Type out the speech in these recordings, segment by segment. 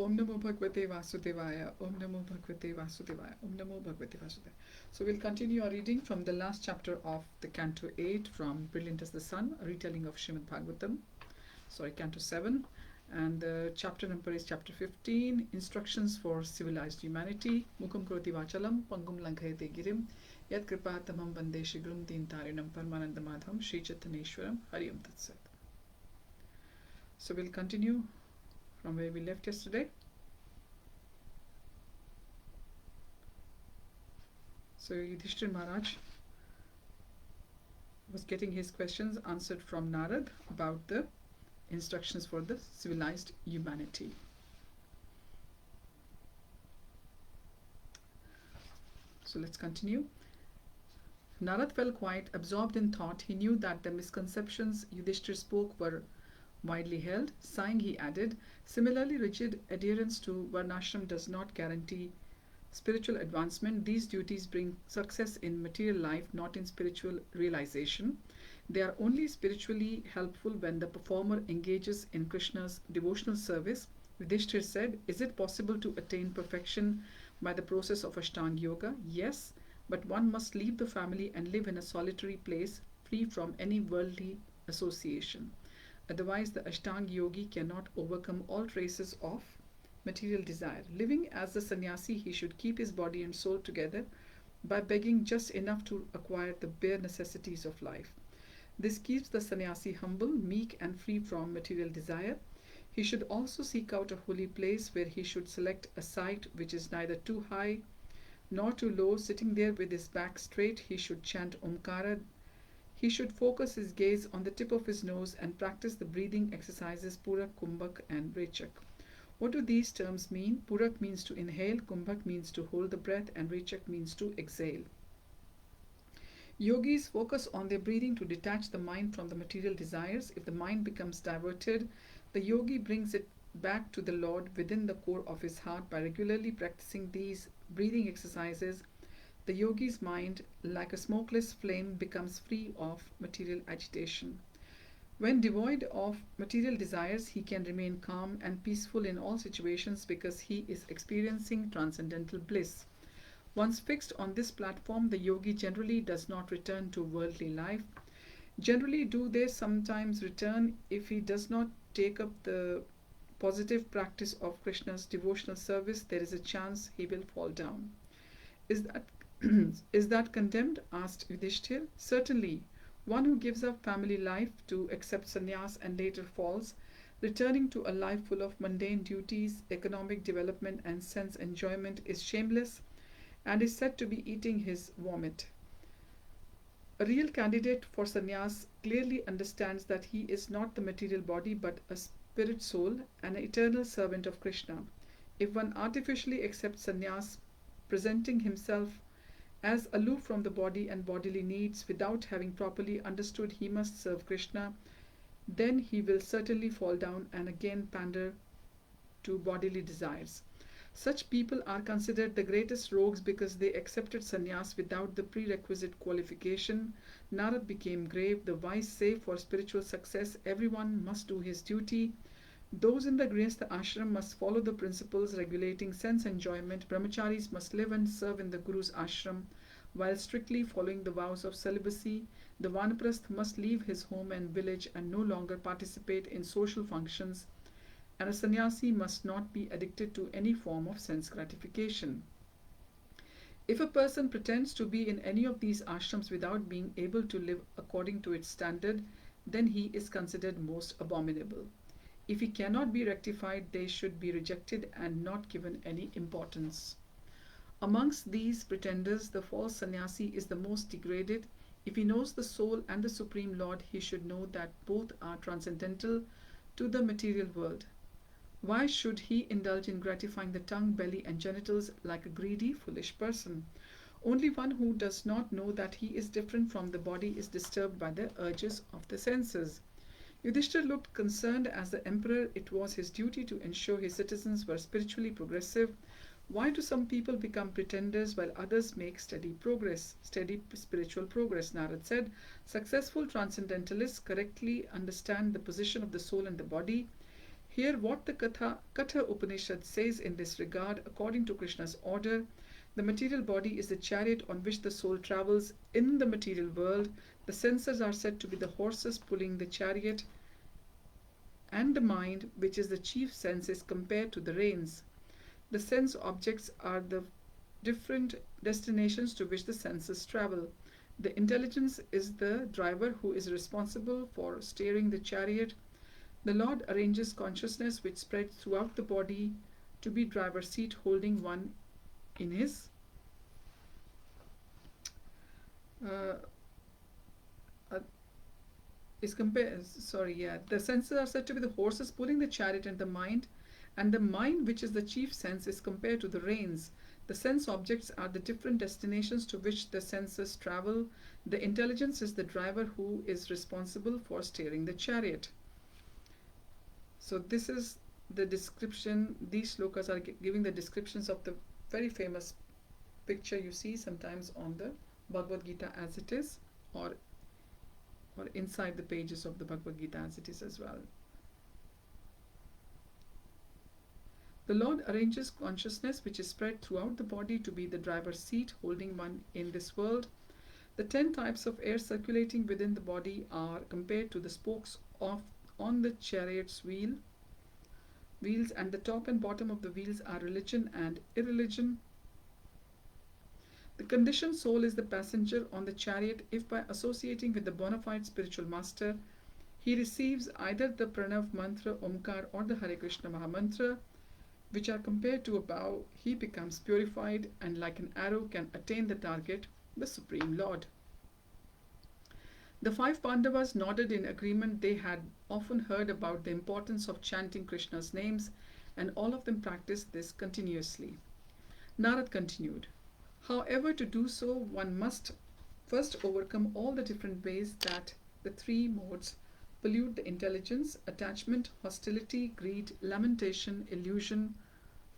Om Namo Bhagavate Vasudevaya, Om Namo Bhagavate Vasudevaya, Om Namo Bhagavate Vasudevaya. So we'll continue our reading from the last chapter of the Canto 8 from Brilliant as the Sun, a retelling of Srimad Bhagavatam, Canto 7. And the chapter number is chapter 15, Instructions for Civilized Humanity. Mukham Kroti Vachalam, Pangum Langhayate Girim, Yat Kripatamam Vande Shigrum Dintarinam Paramanandamadham, Sri Chaitanyeshwaram, Hariyam Tatsat. So we'll continue from where we left yesterday. So Yudhishthir Maharaj was getting his questions answered from Narad about the instructions for the civilized humanity. So let's continue. Narad felt quite absorbed in thought. He knew that the misconceptions Yudhishthir spoke were widely held. Sighing, he added, similarly, rigid adherence to Varnashram does not guarantee spiritual advancement. These duties bring success in material life, not in spiritual realization. They are only spiritually helpful when the performer engages in Krishna's devotional service. Yudhishthir said, is it possible to attain perfection by the process of Ashtanga Yoga? Yes, but one must leave the family and live in a solitary place, free from any worldly association. Otherwise, the Ashtanga Yogi cannot overcome all traces of material desire. Living as the sannyasi, he should keep his body and soul together by begging just enough to acquire the bare necessities of life. This keeps the sannyasi humble, meek, and free from material desire. He should also seek out a holy place where he should select a site which is neither too high nor too low. Sitting there with his back straight, he should chant Omkara. He should focus his gaze on the tip of his nose and practice the breathing exercises Purak, Kumbhak, and Rechak. What do these terms mean? Purak means to inhale, Kumbhak means to hold the breath, and Rechak means to exhale. Yogis focus on their breathing to detach the mind from the material desires. If the mind becomes diverted, the yogi brings it back to the Lord within the core of his heart. By regularly practicing these breathing exercises, the yogi's mind, like a smokeless flame, becomes free of material agitation. When devoid of material desires, he can remain calm and peaceful in all situations because he is experiencing transcendental bliss. Once fixed on this platform, the yogi generally does not return to worldly life. Generally, do they sometimes return if he does not take up the positive practice of Krishna's devotional service? There is a chance he will fall down. Is that is that condemned? Asked Yudhishthir. Certainly. One who gives up family life to accept sannyas and later falls, returning to a life full of mundane duties, economic development, and sense enjoyment, is shameless and is said to be eating his vomit. A real candidate for sannyas clearly understands that he is not the material body but a spirit soul, an eternal servant of Krishna. If one artificially accepts sannyas, presenting himself as aloof from the body and bodily needs without having properly understood he must serve Krishna, then he will certainly fall down and again pander to bodily desires. Such people are considered the greatest rogues because they accepted sannyas without the prerequisite qualification. Narad became grave. The wise say for spiritual success, everyone must do his duty. Those in the Grihastha ashram must follow the principles regulating sense enjoyment. Brahmacharis must live and serve in the Guru's ashram while strictly following the vows of celibacy. The Vanaprasth must leave his home and village and no longer participate in social functions. And a sannyasi must not be addicted to any form of sense gratification. If a person pretends to be in any of these ashrams without being able to live according to its standard, then he is considered most abominable. If he cannot be rectified, they should be rejected and not given any importance. Amongst these pretenders, the false sannyasi is the most degraded. If he knows the soul and the Supreme Lord, he should know that both are transcendental to the material world. Why should he indulge in gratifying the tongue, belly, and genitals like a greedy, foolish person? Only one who does not know that he is different from the body is disturbed by the urges of the senses. Yudhishthir looked concerned. As the emperor, it was his duty to ensure his citizens were spiritually progressive. Why do some people become pretenders while others make steady spiritual progress? Narad said, successful transcendentalists correctly understand the position of the soul and the body. Here, what the Katha Upanishad says in this regard, according to Krishna's order, the material body is the chariot on which the soul travels in the material world. The senses are said to be the horses pulling the chariot, and the mind, which is the chief sense, is compared to the reins. The sense objects are the different destinations to which the senses travel. The intelligence is the driver who is responsible for steering the chariot. The Lord arranges consciousness which spreads throughout the body to be driver's seat, holding one in his uh, uh, the senses are said to be the horses pulling the chariot, and the mind, which is the chief sense, is compared to the reins. The sense objects are the different destinations to which the senses travel. The intelligence is the driver who is responsible for steering the chariot. So this is the description. These shlokas are giving the descriptions of the very famous picture you see sometimes on the Bhagavad-Gita as it is, or inside the pages of the Bhagavad-Gita as it is as well. The Lord arranges consciousness which is spread throughout the body to be the driver's seat, holding one in this world. The 10 types of air circulating within the body are compared to the spokes on the chariot's wheels, and the top and bottom of the wheels are religion and irreligion. The conditioned soul is the passenger on the chariot if by associating with the bona fide spiritual master he receives either the Pranav mantra Omkar or the Hare Krishna Mahamantra, which are compared to a bow, he becomes purified and like an arrow can attain the target, the Supreme Lord. The 5 Pandavas nodded in agreement. They had often heard about the importance of chanting Krishna's names, and all of them practiced this continuously. Narad continued, however, to do so, one must first overcome all the different ways that the 3 modes pollute the intelligence: attachment, hostility, greed, lamentation, illusion,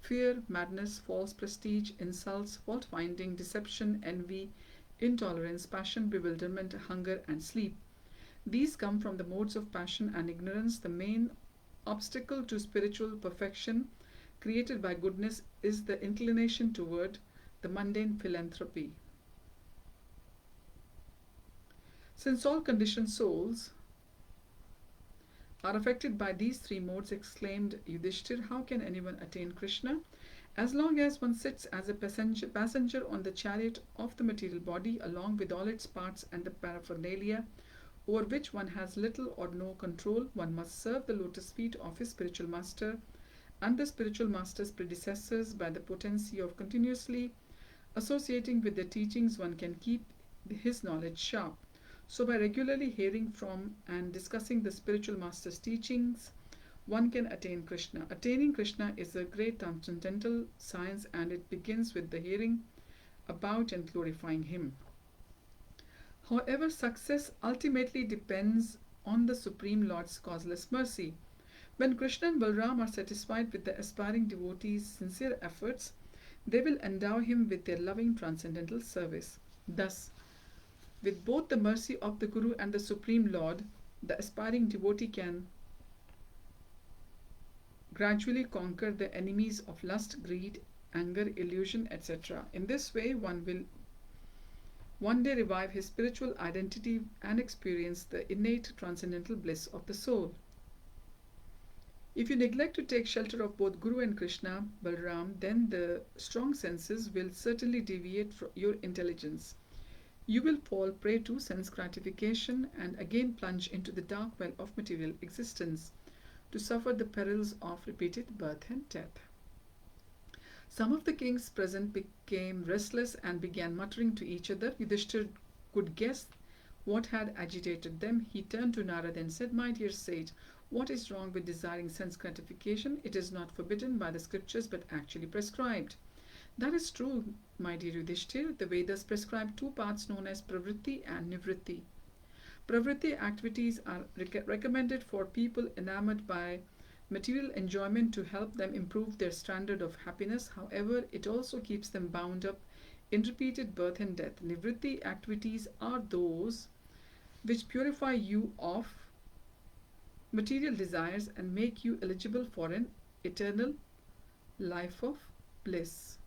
fear, madness, false prestige, insults, fault finding, deception, envy, intolerance, passion, bewilderment, hunger, and sleep. These come from the modes of passion and ignorance. The main obstacle to spiritual perfection created by goodness is the inclination toward the mundane philanthropy. Since all conditioned souls are affected by these 3 modes, exclaimed Yudhishthir, how can anyone attain Krishna? As long as one sits as a passenger on the chariot of the material body, along with all its parts and the paraphernalia, over which one has little or no control, one must serve the lotus feet of his spiritual master and the spiritual master's predecessors. By the potency of continuously associating with their teachings, one can keep his knowledge sharp. So by regularly hearing from and discussing the spiritual master's teachings, one can attain Krishna. Attaining Krishna is a great transcendental science, and it begins with the hearing about and glorifying him. However, success ultimately depends on the Supreme Lord's causeless mercy. When Krishna and Balram are satisfied with the aspiring devotee's sincere efforts, they will endow him with their loving transcendental service. Thus, with both the mercy of the Guru and the Supreme Lord, the aspiring devotee can gradually conquer the enemies of lust, greed, anger, illusion, etc. In this way, one will one day revive his spiritual identity and experience the innate transcendental bliss of the soul. If you neglect to take shelter of both Guru and Krishna, Balram, then the strong senses will certainly deviate from your intelligence. You will fall prey to sense gratification and again plunge into the dark well of material existence, to suffer the perils of repeated birth and death. Some of the kings present became restless and began muttering to each other. Yudhishthir could guess what had agitated them. He turned to Narad and said, my dear sage, what is wrong with desiring sense gratification? It is not forbidden by the scriptures but actually prescribed. That is true, my dear Yudhishthir. The Vedas prescribe 2 paths known as pravritti and nivritti. Pravritti activities are recommended for people enamored by material enjoyment to help them improve their standard of happiness. However, it also keeps them bound up in repeated birth and death. Nivritti activities are those which purify you of material desires and make you eligible for an eternal life of bliss.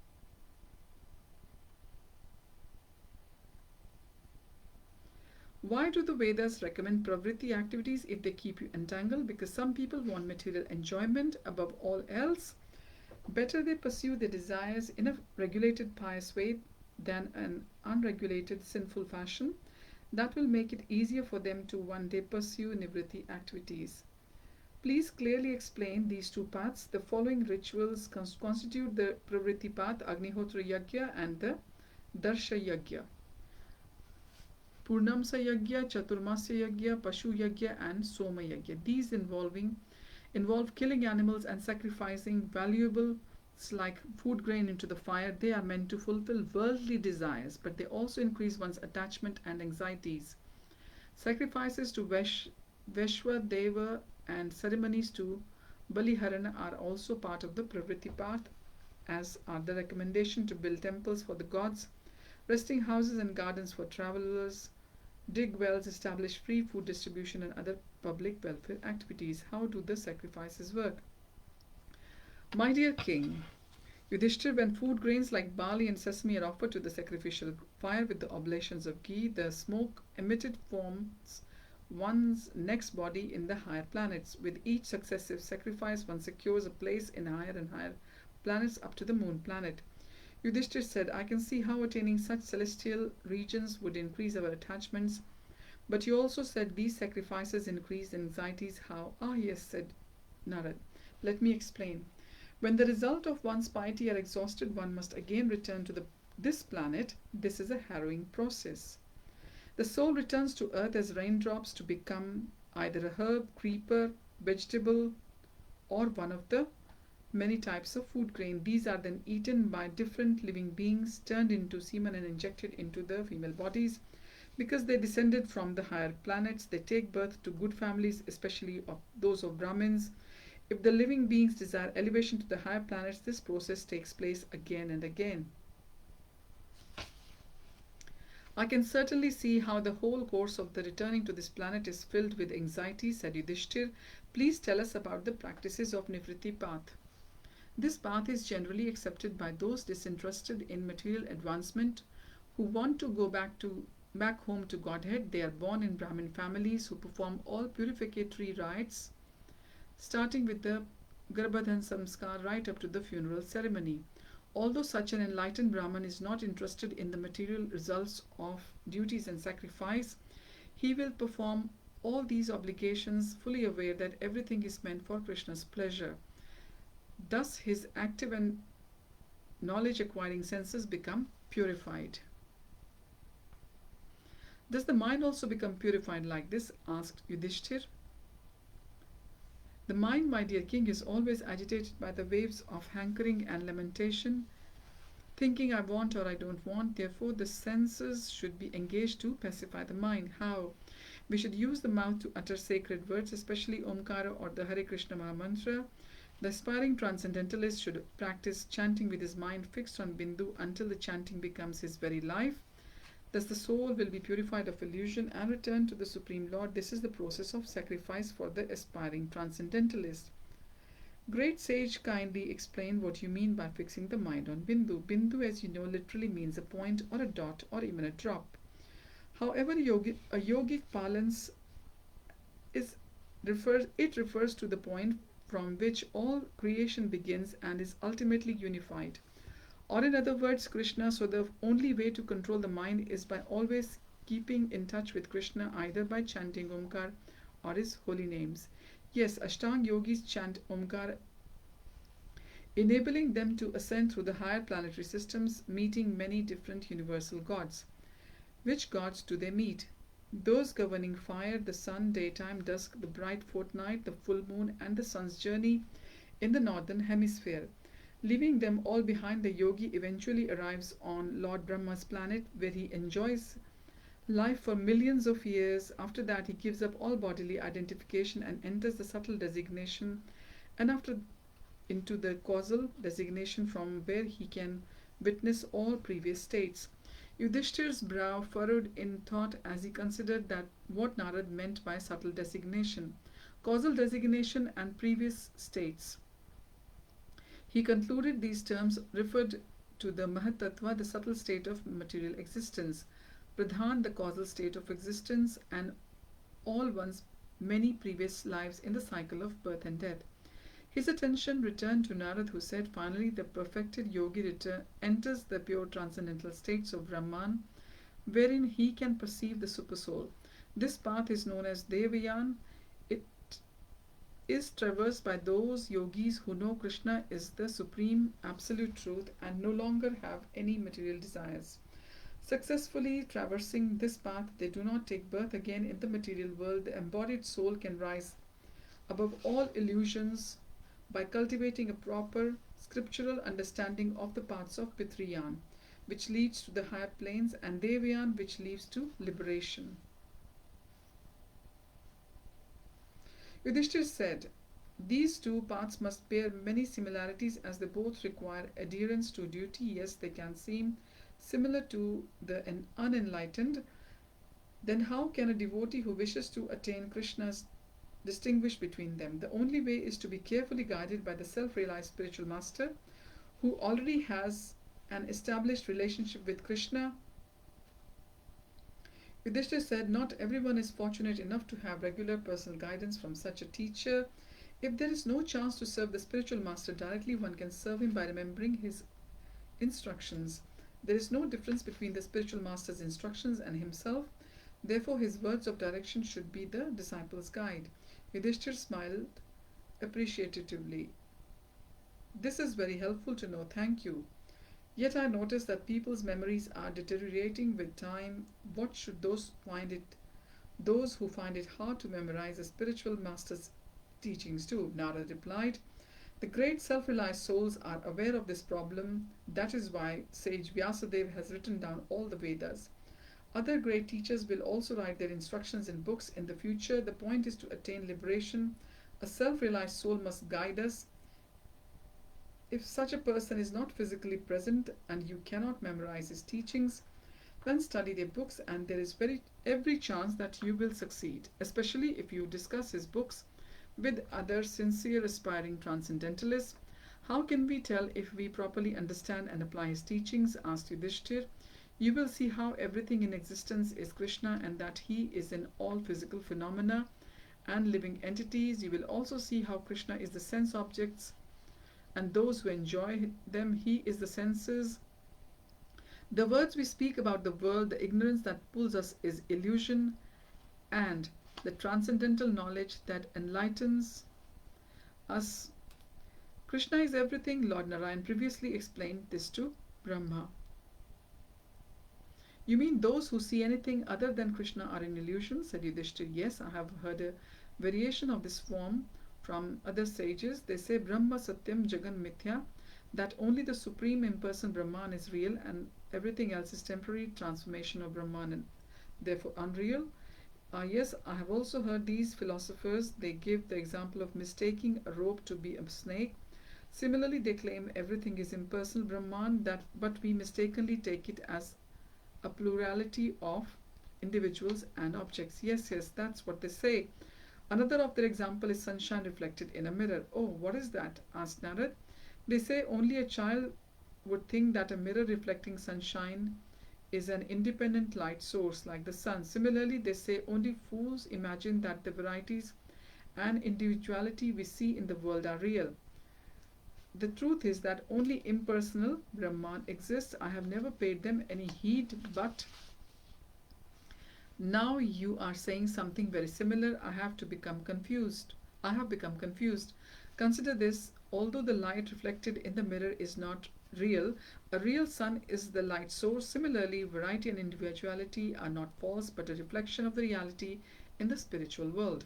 Why do the Vedas recommend pravritti activities if they keep you entangled? Because some people want material enjoyment above all else. Better they pursue their desires in a regulated, pious way than an unregulated, sinful fashion. That will make it easier for them to one day pursue nivritti activities. Please clearly explain these two paths. The following rituals constitute the pravritti path: Agnihotra Yajna and the Darsha Yajna. Purnamsa Yajna, Chaturmasya Yajna, Pashu Yajna, and Soma Yajna. These involve killing animals and sacrificing valuables like food grain into the fire. They are meant to fulfill worldly desires, but they also increase one's attachment and anxieties. Sacrifices to Veshwa Deva and ceremonies to Baliharana are also part of the pravritti path, as are the recommendation to build temples for the gods, resting houses and gardens for travelers, dig wells, establish free food distribution, and other public welfare activities. How do the sacrifices work? My dear king, Yudhishthir, when food grains like barley and sesame are offered to the sacrificial fire with the oblations of ghee, the smoke emitted forms one's next body in the higher planets. With each successive sacrifice, one secures a place in higher and higher planets up to the moon planet. Yudhishthir said, I can see how attaining such celestial regions would increase our attachments. But you also said these sacrifices increase anxieties. How? Ah, yes, said Narad. Let me explain. When the result of one's piety are exhausted, one must again return to this planet. This is a harrowing process. The soul returns to earth as raindrops to become either a herb, creeper, vegetable, or one of the many types of food grain. These are then eaten by different living beings, turned into semen and injected into the female bodies. Because they descended from the higher planets, they take birth to good families, especially of those of Brahmins. If the living beings desire elevation to the higher planets, this process takes place again and again. I can certainly see how the whole course of the returning to this planet is filled with anxiety, said Yudhishthir. Please tell us about the practices of Nivritti path. This path is generally accepted by those disinterested in material advancement who want to go back home to Godhead. They are born in Brahmin families who perform all purificatory rites, starting with the Garbhadhan Samskar right up to the funeral ceremony. Although such an enlightened Brahman is not interested in the material results of duties and sacrifice, he will perform all these obligations fully aware that everything is meant for Krishna's pleasure. Thus his active and knowledge acquiring senses become purified. Does the mind also become purified like this? Asked Yudhishthir. The mind, my dear king, is always agitated by the waves of hankering and lamentation, thinking I want or I don't want. Therefore, the senses should be engaged to pacify the mind. How? We should use the mouth to utter sacred words, especially Omkara or the Hare Krishna Mahamantra. The aspiring transcendentalist should practice chanting with his mind fixed on Bindu until the chanting becomes his very life. Thus the soul will be purified of illusion and return to the Supreme Lord. This is the process of sacrifice for the aspiring transcendentalist. Great sage, kindly explain what you mean by fixing the mind on Bindu. Bindu, as you know, literally means a point or a dot or even a drop. However, a yogic parlance refers to the point from which all creation begins and is ultimately unified. Or in other words, Krishna. So the only way to control the mind is by always keeping in touch with Krishna, either by chanting Omkar or his holy names. Yes, Ashtanga yogis chant Omkar, enabling them to ascend through the higher planetary systems, meeting many different universal gods. Which gods do they meet? Those governing fire, the sun, daytime, dusk, the bright fortnight, the full moon, and the sun's journey in the northern hemisphere. Leaving them all behind, the yogi eventually arrives on Lord Brahma's planet, where he enjoys life for millions of years. After that, he gives up all bodily identification and enters the subtle designation, and after into the causal designation from where he can witness all previous states. Yudhishthir's brow furrowed in thought as he considered that what Narad meant by subtle designation. causal designation, and previous states. He concluded these terms referred to the Mahatattva, the subtle state of material existence, Pradhan, the causal state of existence, and all one's many previous lives in the cycle of birth and death. His attention returned to Narad, who said, finally, the perfected yogi enters the pure transcendental states of Brahman, wherein he can perceive the supersoul. This path is known as Devayan. It is traversed by those yogis who know Krishna is the supreme absolute truth and no longer have any material desires. Successfully traversing this path, they do not take birth again in the material world. The embodied soul can rise above all illusions by cultivating a proper scriptural understanding of the paths of Pitriyan, which leads to the higher planes, and Devayan, which leads to liberation. Yudhishthir said, these two paths must bear many similarities as they both require adherence to duty. Yes, they can seem similar to the unenlightened. Then how can a devotee who wishes to attain Krishna distinguish between them? The only way is to be carefully guided by the self-realized spiritual master who already has an established relationship with Krishna. Yudhishthir said, not everyone is fortunate enough to have regular personal guidance from such a teacher. If there is no chance to serve the spiritual master directly, one can serve him by remembering his instructions. There is no difference between the spiritual master's instructions and himself. Therefore, his words of direction should be the disciple's guide. Yudhishthir smiled appreciatively. This is very helpful to know. Thank you. Yet I notice that people's memories are deteriorating with time. What should those who find it hard to memorize a spiritual master's teachings do? Narad replied, the great self-realized souls are aware of this problem. That is why sage Vyasadeva has written down all the Vedas. Other great teachers will also write their instructions in books in the future. The point is to attain liberation. A self-realized soul must guide us. If such a person is not physically present and you cannot memorize his teachings, then study their books, and there is every chance that you will succeed, especially if you discuss his books with other sincere aspiring transcendentalists. How can we tell if we properly understand and apply his teachings? Asked Yudhishthir. You will see how everything in existence is Krishna and that he is in all physical phenomena and living entities. You will also see how Krishna is the sense objects and those who enjoy them. He is the senses. The words we speak about the world, the ignorance that pulls us is illusion, and the transcendental knowledge that enlightens us. Krishna is everything. Lord Narayan previously explained this to Brahma. You mean those who see anything other than Krishna are in illusion? Said Yudhishthir. Yes, I have heard a variation of this form from other sages. They say Brahma Satyam Jagan Mithya, that only the supreme impersonal Brahman is real and everything else is temporary transformation of Brahman and therefore unreal. Yes, I have also heard these philosophers. They give the example of mistaking a rope to be a snake. Similarly, they claim everything is impersonal Brahman, but we mistakenly take it as a plurality of individuals and objects. Yes, that's what they say. Another of their example is sunshine reflected in a mirror. Oh, what is that? Asked Narad. They say only a child would think that a mirror reflecting sunshine is an independent light source like the sun. Similarly, they say only fools imagine that the varieties and individuality we see in the world are real. The truth is that only impersonal Brahman exists. I have never paid them any heed, but now you are saying something very similar. I have become confused. Consider this. Although the light reflected in the mirror is not real, a real sun is the light source. Similarly, variety and individuality are not false, but a reflection of the reality in the spiritual world.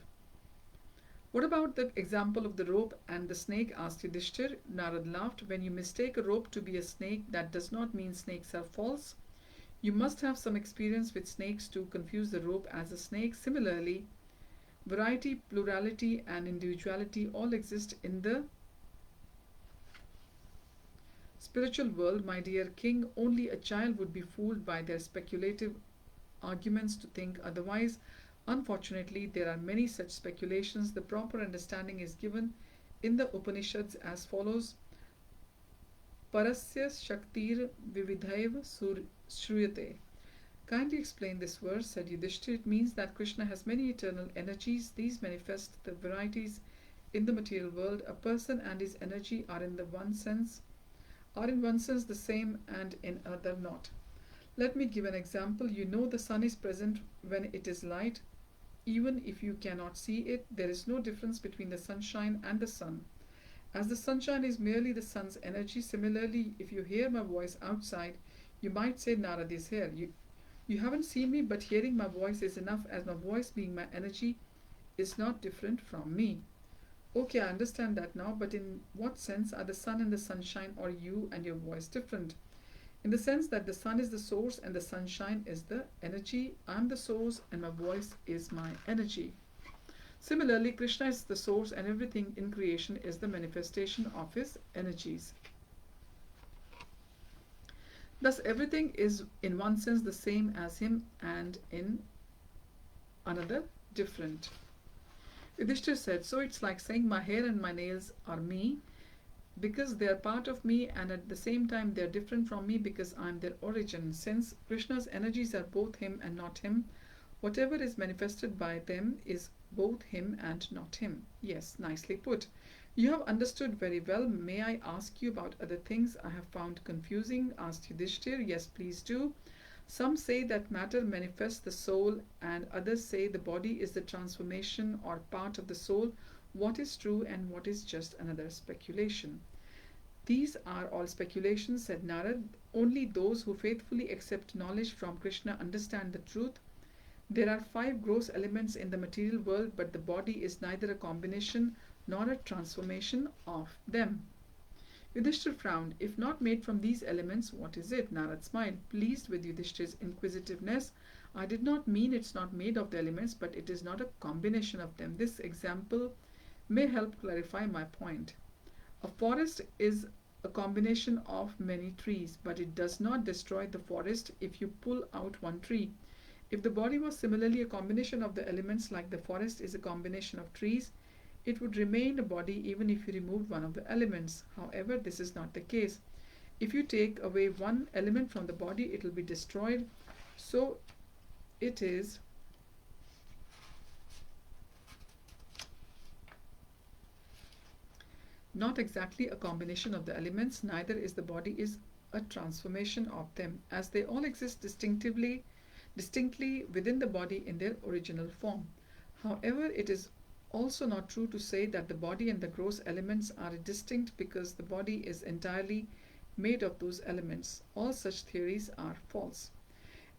What about the example of the rope and the snake? Asked Yudhishthir. Narad laughed. When you mistake a rope to be a snake, that does not mean snakes are false. You must have some experience with snakes to confuse the rope as a snake. Similarly, variety, plurality, and individuality all exist in the spiritual world, my dear king. Only a child would be fooled by their speculative arguments to think otherwise. Unfortunately, there are many such speculations. The proper understanding is given in the Upanishads as follows: Parasya Shaktir Vividhaiva Shruyate. Kindly explain this verse, said Yudhishthir. It means that Krishna has many eternal energies. These manifest the varieties in the material world. A person and his energy are in one sense the same and in another not. Let me give an example. You know the sun is present when it is light. Even if you cannot see it, there is no difference between the sunshine and the sun. As the sunshine is merely the sun's energy, similarly, if you hear my voice outside, you might say Narad is here. You haven't seen me, but hearing my voice is enough, as my voice, being my energy, is not different from me. Okay, I understand that now, but in what sense are the sun and the sunshine, or you and your voice, different? In the sense that the sun is the source and the sunshine is the energy. I am the source and my voice is my energy. Similarly, Krishna is the source and everything in creation is the manifestation of his energies. Thus, everything is in one sense the same as him and in another different. Yudhishthir said, so it's like saying my hair and my nails are me because they are part of me, and at the same time they are different from me because I am their origin. Since Krishna's energies are both him and not him, whatever is manifested by them is both him and not him. Yes, nicely put. You have understood very well. May I ask you about other things I have found confusing? Asked Yudhishthir. Yes, please do. Some say that matter manifests the soul, and others say the body is the transformation or part of the soul. What is true and what is just another speculation? These are all speculations, said Narad. Only those who faithfully accept knowledge from Krishna understand the truth. There are 5 gross elements in the material world, but the body is neither a combination nor a transformation of them. Yudhishthir frowned. If not made from these elements, what is it? Narad smiled, pleased with Yudhishthir's inquisitiveness. I did not mean it's not made of the elements, but it is not a combination of them. This example may help clarify my point. A forest is a combination of many trees, but it does not destroy the forest if you pull out one tree. If the body was similarly a combination of the elements like the forest is a combination of trees, it would remain a body even if you removed one of the elements. However, this is not the case. If you take away one element from the body, it will be destroyed. So it is not exactly a combination of the elements, neither is the body is a transformation of them, as they all exist distinctly within the body in their original form. However, it is also not true to say that the body and the gross elements are distinct because the body is entirely made of those elements. All such theories are false.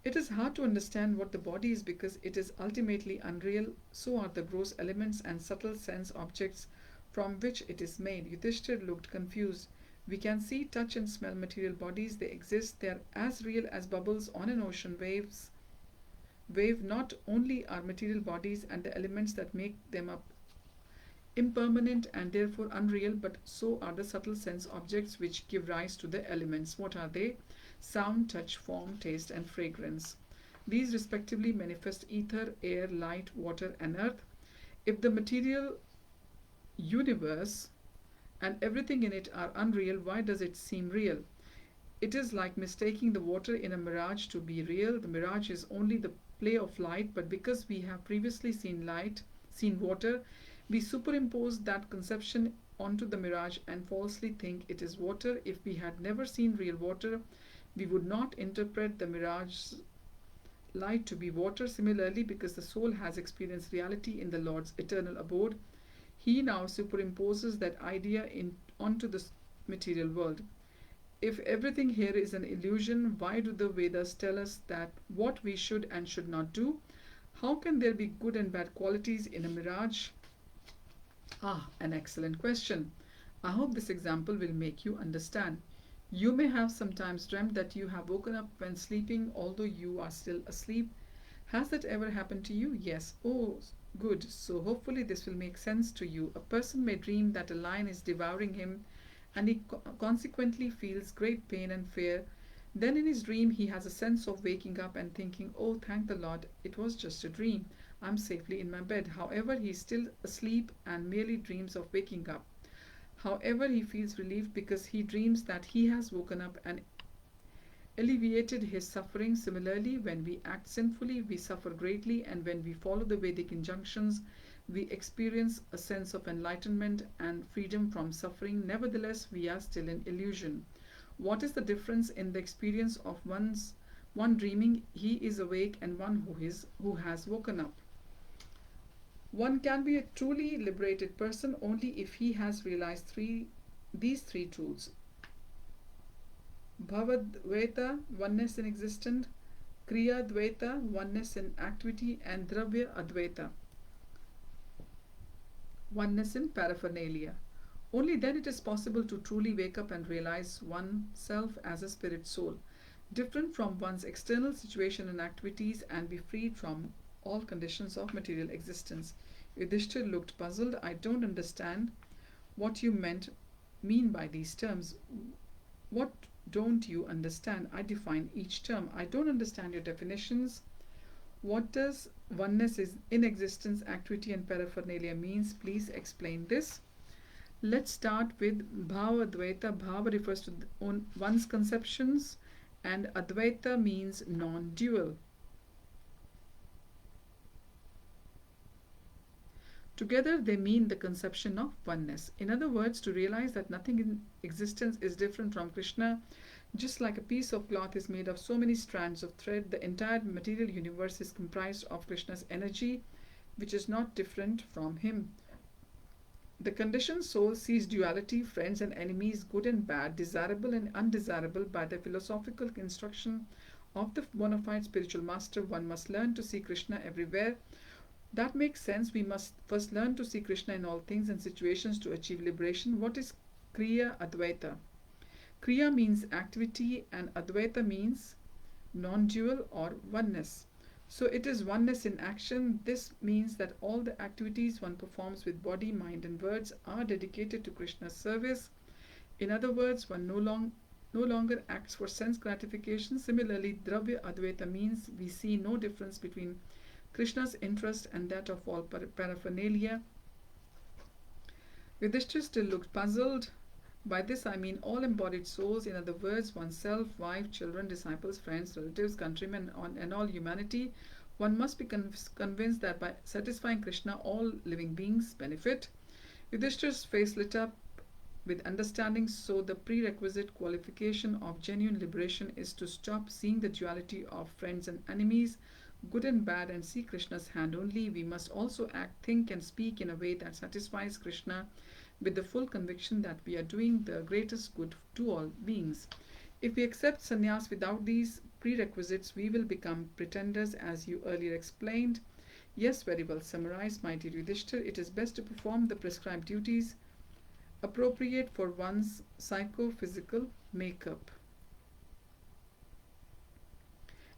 It is hard to understand what the body is because it is ultimately unreal. So are the gross elements and subtle sense objects from which it is made. Yudhishthir looked confused. We can see, touch and smell material bodies. They exist. They are as real as bubbles on an ocean wave. Not only are material bodies and the elements that make them up impermanent and therefore unreal, but so are the subtle sense objects which give rise to the elements. What are they? Sound, touch, form, taste, and fragrance. These respectively manifest ether, air, light, water, and earth. If the material universe and everything in it are unreal, why does it seem real? It is like mistaking the water in a mirage to be real. The mirage is only the play of light, but because we have previously seen water, we superimpose that conception onto the mirage and falsely think it is water. If we had never seen real water, we would not interpret the mirage light to be water. Similarly, because the soul has experienced reality in the Lord's eternal abode, he now superimposes that idea onto the material world. If everything here is an illusion, why do the Vedas tell us that what we should and should not do? How can there be good and bad qualities in a mirage? An excellent question. I hope this example will make you understand. You may have sometimes dreamt that you have woken up when sleeping, although you are still asleep. Has that ever happened to you? Yes. Oh, good. So hopefully this will make sense to you. A person may dream that a lion is devouring him, and he consequently feels great pain and fear. Then in his dream he has a sense of waking up and thinking, oh, thank the Lord, it was just a dream. I'm safely in my bed. However, he is still asleep and merely dreams of waking up. However, he feels relieved because he dreams that he has woken up and alleviated his suffering. Similarly, when we act sinfully, we suffer greatly, and when we follow the Vedic injunctions, we experience a sense of enlightenment and freedom from suffering. Nevertheless, we are still in illusion. What is the difference in the experience of one dreaming he is awake and one who has woken up? One can be a truly liberated person only if he has realized these three truths: Bhavad-Dvaita, oneness in existence; Kriya-Dvaita, oneness in activity; and Dravya-Advaita, oneness in paraphernalia. Only then it is possible to truly wake up and realize oneself as a spirit soul, different from one's external situation and activities, and be freed from all conditions of material existence. Yudhishthir looked puzzled. I don't understand what you mean by these terms. What don't you understand? I define each term. I don't understand your definitions. What does oneness is in existence, activity, and paraphernalia means? Please explain this. Let's start with Bhava Advaita. Bhava refers to one's conceptions, and Advaita means non dual. Together, they mean the conception of oneness. In other words, to realize that nothing in existence is different from Krishna. Just like a piece of cloth is made of so many strands of thread, the entire material universe is comprised of Krishna's energy, which is not different from him. The conditioned soul sees duality, friends and enemies, good and bad, desirable and undesirable. By the philosophical instruction of the bona fide spiritual master, one must learn to see Krishna everywhere. That makes sense. We must first learn to see Krishna in all things and situations to achieve liberation. What is Kriya Advaita? Kriya means activity and Advaita means non-dual or oneness. So it is oneness in action. This means that all the activities one performs with body, mind and words are dedicated to Krishna's service. In other words, one no longer acts for sense gratification. Similarly, Dravya Advaita means we see no difference between Krishna's interest and that of all paraphernalia. Yudhishthir still looked puzzled. By this I mean all embodied souls, in other words, oneself, wife, children, disciples, friends, relatives, countrymen, and all humanity. One must be convinced that by satisfying Krishna, all living beings benefit. Yudhishthir's face lit up with understanding, so the prerequisite qualification of genuine liberation is to stop seeing the duality of friends and enemies, good and bad, and see Krishna's hand only. We must also act, think, and speak in a way that satisfies Krishna with the full conviction that we are doing the greatest good to all beings. If we accept sannyas without these prerequisites, we will become pretenders, as you earlier explained. Yes, very well summarized, my dear Yudhishthir. It is best to perform the prescribed duties appropriate for one's psychophysical makeup,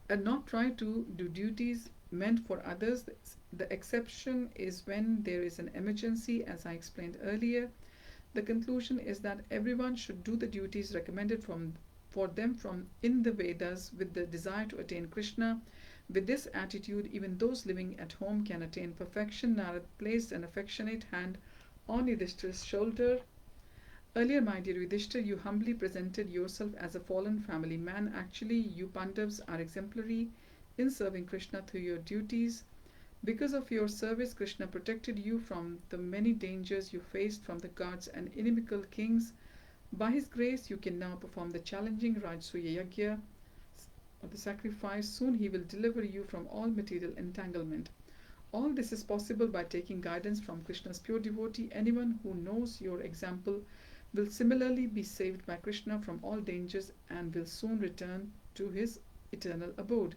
and not try to do duties meant for others. The exception is when there is an emergency, as I explained earlier. The conclusion is that everyone should do the duties recommended for them from in the Vedas with the desire to attain Krishna. With this attitude, even those living at home can attain perfection. Narad placed an affectionate hand on Yudhishthir's shoulder. Earlier, my dear Yudhishthir, you humbly presented yourself as a fallen family man. Actually, you Pandavas are exemplary in serving Krishna through your duties. Because of your service, Krishna protected you from the many dangers you faced from the gods and inimical kings. By his grace, you can now perform the challenging Rajasuya Yajna, or the sacrifice. Soon he will deliver you from all material entanglement. All this is possible by taking guidance from Krishna's pure devotee. Anyone who knows your example will similarly be saved by Krishna from all dangers and will soon return to his eternal abode.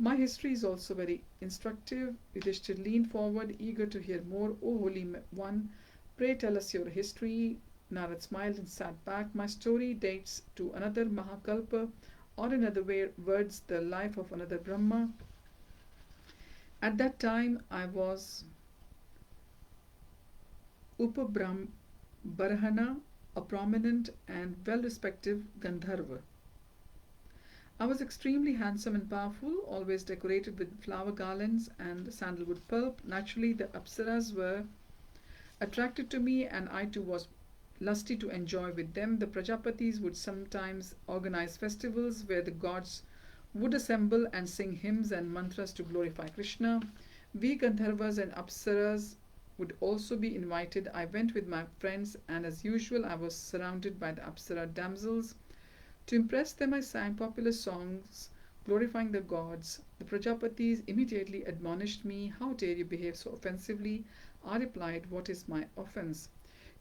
My history is also very instructive. Yudhishthir leaned forward, eager to hear more. O Holy One, pray tell us your history. Narad smiled and sat back. My story dates to another Mahakalpa, or in other words, the life of another Brahma. At that time, I was Upabrahmana, a prominent and well-respected Gandharva. I was extremely handsome and powerful, always decorated with flower garlands and sandalwood pulp. Naturally, the apsaras were attracted to me, and I too was lusty to enjoy with them. The Prajapatis would sometimes organize festivals where the gods would assemble and sing hymns and mantras to glorify Krishna. We Gandharvas and Apsaras would also be invited. I went with my friends, and as usual, I was surrounded by the Apsara damsels. To impress them, I sang popular songs glorifying the gods. The Prajapatis immediately admonished me. How dare you behave so offensively? I replied, what is my offense?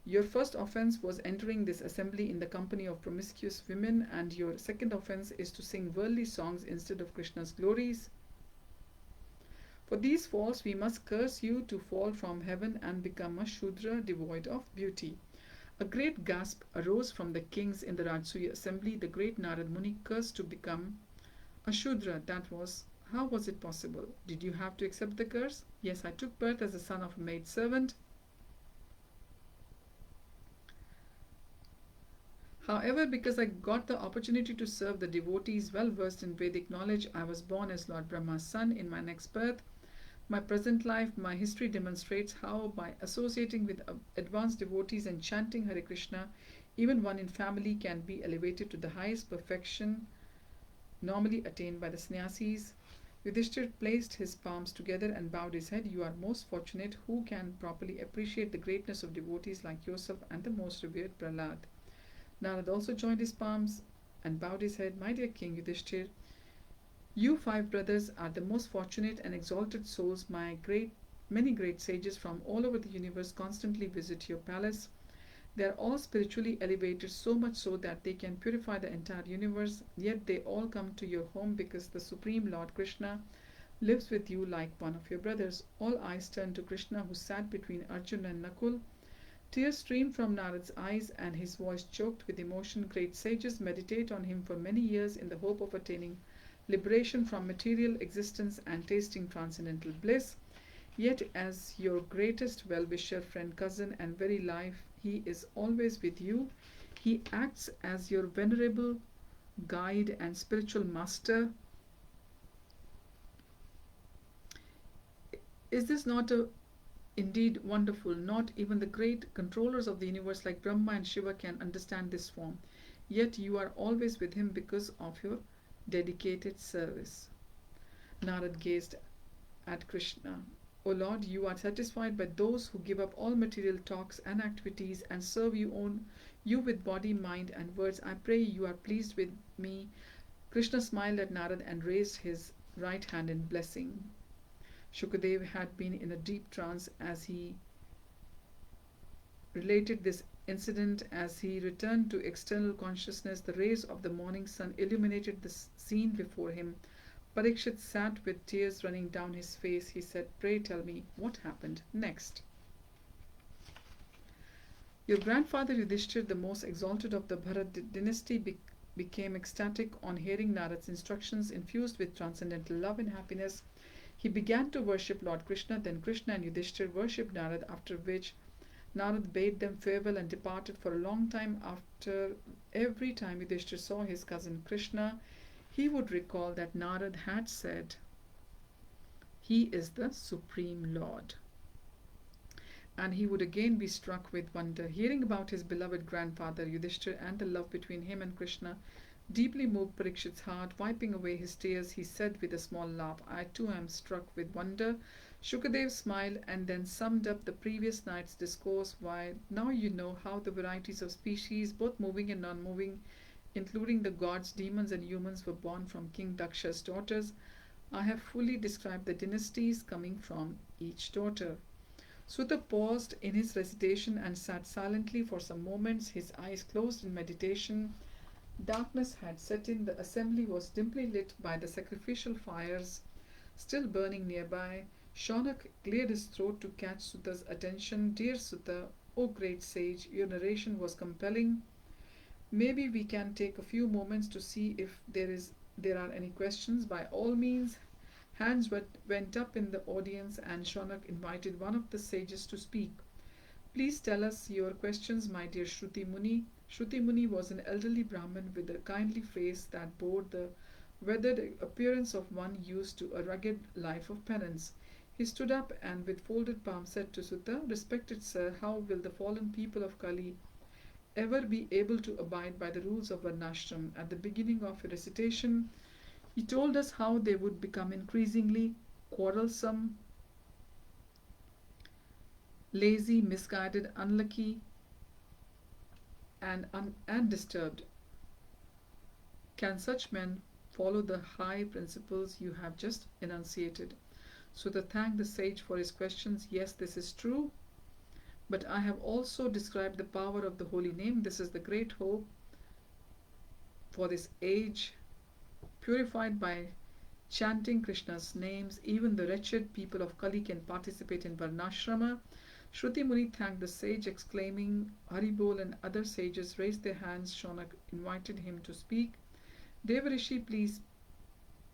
Your first offense was entering this assembly in the company of promiscuous women, and your second offense is to sing worldly songs instead of Krishna's glories. For these faults we must curse you to fall from heaven and become a Shudra devoid of beauty. A great gasp arose from the kings in the Rajsuya assembly. The great Narad Muni cursed to become a Shudra. How was it possible? Did you have to accept the curse? Yes, I took birth as the son of a maid servant. However, because I got the opportunity to serve the devotees well versed in Vedic knowledge, I was born as Lord Brahma's son in my next birth. My present life, my history demonstrates how, by associating with advanced devotees and chanting Hare Krishna, even one in family can be elevated to the highest perfection normally attained by the sannyasis. Yudhishthir placed his palms together and bowed his head. You are most fortunate who can properly appreciate the greatness of devotees like yourself and the most revered Prahlad. Narad also joined his palms and bowed his head. My dear King Yudhishthir, you five brothers are the most fortunate and exalted souls. Many great sages from all over the universe constantly visit your palace. They are all spiritually elevated, so much so that they can purify the entire universe, yet they all come to your home because the Supreme Lord Krishna lives with you like one of your brothers. All eyes turned to Krishna, who sat between Arjuna and Nakul. Tears streamed from Narad's eyes, and his voice choked with emotion. Great sages meditate on him for many years in the hope of attaining liberation from material existence and tasting transcendental bliss. Yet, as your greatest well wisher, friend, cousin, and very life, he is always with you. He acts as your venerable guide and spiritual master. Is this not indeed wonderful? Not even the great controllers of the universe like Brahma and Shiva can understand this form. Yet you are always with him because of your dedicated service. Narad gazed at Krishna. O Lord, you are satisfied by those who give up all material talks and activities and serve you with body, mind, and words. I pray you are pleased with me. Krishna smiled at Narad and raised his right hand in blessing. Shukadev had been in a deep trance as he related this incident. As he returned to external consciousness, the rays of the morning sun illuminated the scene before him. Parikshit sat with tears running down his face. He said, pray tell me, what happened next? Your grandfather Yudhishthir, the most exalted of the Bharat dynasty, became ecstatic on hearing Narad's instructions. Infused with transcendental love and happiness, he began to worship Lord Krishna. Then Krishna and Yudhishthir worshipped Narad, after which Narad bade them farewell and departed. For a long time after, every time Yudhishthir saw his cousin Krishna, he would recall that Narad had said, he is the Supreme Lord. And he would again be struck with wonder. Hearing about his beloved grandfather Yudhishthir and the love between him and Krishna deeply moved Parikshit's heart. Wiping away his tears, he said with a small laugh, I too am struck with wonder. Shukadev smiled and then summed up the previous night's discourse. Why, now you know how the varieties of species, both moving and non-moving, including the gods, demons, and humans, were born from King Daksha's daughters. I have fully described the dynasties coming from each daughter. Suta paused in his recitation and sat silently for some moments, his eyes closed in meditation. Darkness had set in. The assembly was dimly lit by the sacrificial fires still burning nearby. Shaunak cleared his throat to catch Suta's attention. Dear Suta, O great sage, your narration was compelling. Maybe we can take a few moments to see if there are any questions. By all means. Hands went up in the audience, and Shaunak invited one of the sages to speak. Please tell us your questions, my dear Shruti Muni. Shruti Muni was an elderly Brahmin with a kindly face that bore the whether the appearance of one used to a rugged life of penance. He stood up and with folded palms said to Sutta, "Respected sir, how will the fallen people of Kali ever be able to abide by the rules of Varnashram?" At the beginning of a recitation, he told us how they would become increasingly quarrelsome, lazy, misguided, unlucky, and disturbed. Can such men follow the high principles you have just enunciated? Sutta thanked the sage for his questions. Yes, this is true, but I have also described the power of the holy name. This is the great hope for this age. Purified by chanting Krishna's names, even the wretched people of Kali can participate in Varnashrama. Shruti Muni thanked the sage, exclaiming, Haribol, and other sages raised their hands. Shaunak invited him to speak. Devarishi, please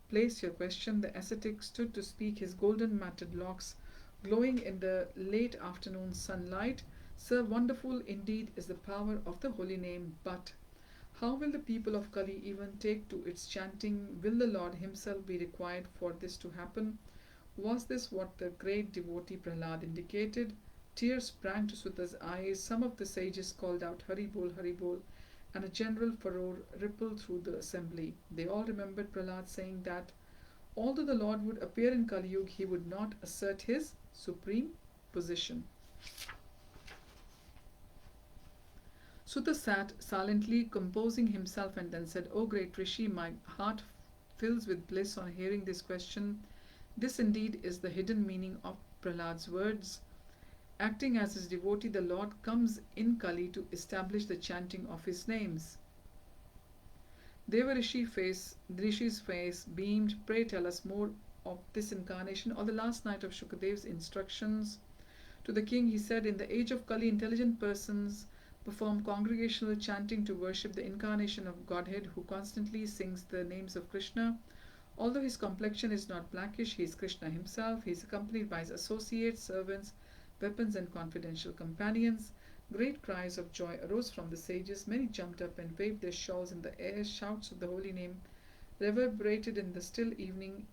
place your question. The ascetic stood to speak, his golden matted locks glowing in the late afternoon sunlight. Sir, wonderful indeed is the power of the holy name, but how will the people of Kali even take to its chanting? Will the Lord himself be required for this to happen? Was this what the great devotee Prahlad indicated? Tears sprang to Sutta's eyes. Some of the sages called out Haribol, Haribol, and a general furore rippled through the assembly. They all remembered Prahlad saying that although the Lord would appear in Kali Yuga, he would not assert his supreme position. Sutta sat silently, composing himself, and then said, O great Rishi, my heart fills with bliss on hearing this question. This indeed is the hidden meaning of Prahlad's words. Acting as his devotee, the Lord comes in Kali to establish the chanting of his names. Rishi's face beamed. Pray tell us more of this incarnation. On the last night of Shukadev's instructions to the king, he said, in the age of Kali, intelligent persons perform congregational chanting to worship the incarnation of Godhead, who constantly sings the names of Krishna. Although his complexion is not blackish, he is Krishna himself. He is accompanied by his associates, servants, weapons, and confidential companions. Great cries of joy arose from the sages. Many jumped up and waved their shawls in the air. Shouts of the holy name reverberated in the still evening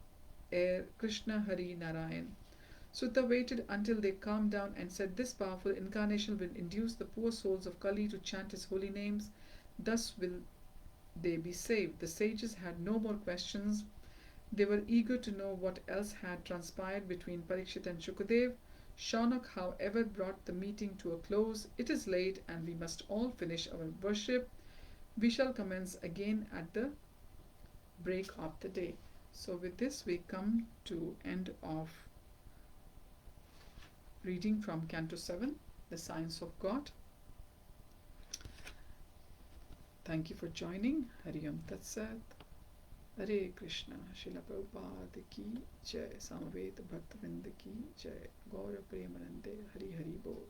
air. Krishna, Hari, Narayan. Sutta waited until they calmed down and said, This powerful incarnation will induce the poor souls of Kali to chant his holy names. Thus will they be saved. The sages had no more questions. They were eager to know what else had transpired between Parikshit and Shukadev. Shaunak, however, brought the meeting to a close. It is late and we must all finish our worship. We shall commence again at the break of the day. So with this we come to end of reading from Canto 7, The Science of God. Thank you for joining. Hari Om Tat Sat. Hare Krishna. Srila Prabhupada ki jai. Samaveta Bhaktavinda ki jai. Gaura Premanande. Hari Hari Bol.